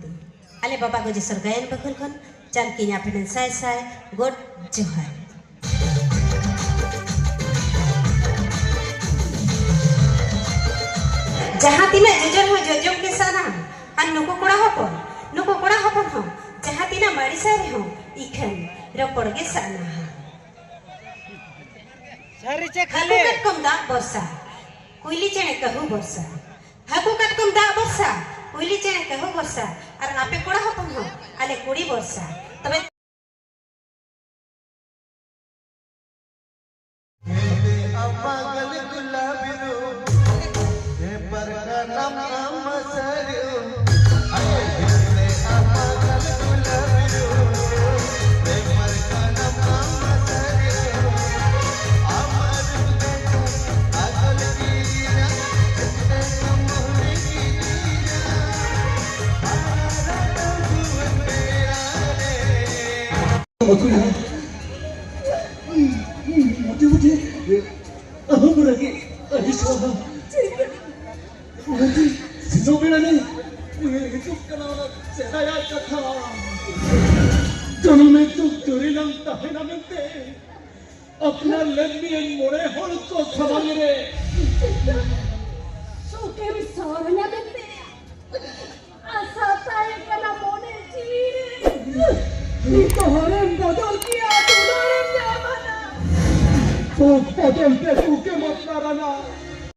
महांती आले बाबा गोजेश्वर गायन बखल खन जानकी याफेन साय साय गोड जोहार जहाँ तीना जोजर हो जोजम के साना और नुको कोड़ा हपन हो जहाँ तीना माड़ी सारे हो इखन रपड़ के साना सारी चे खाले कम दा बरसा कोइली चेने कहू बरसा हाकू कम दा बरसा कोइली चेने कहू बरसा और आपे कोड़ा हपन हो आले कोड़ी बरसा तबे अपना लेम्बियन मोड़े होल को समांगे सोके भी सारना देते आशा ताई कला मोने चीरे तो हरे बदल किया दुलारे जामना तो बदल पे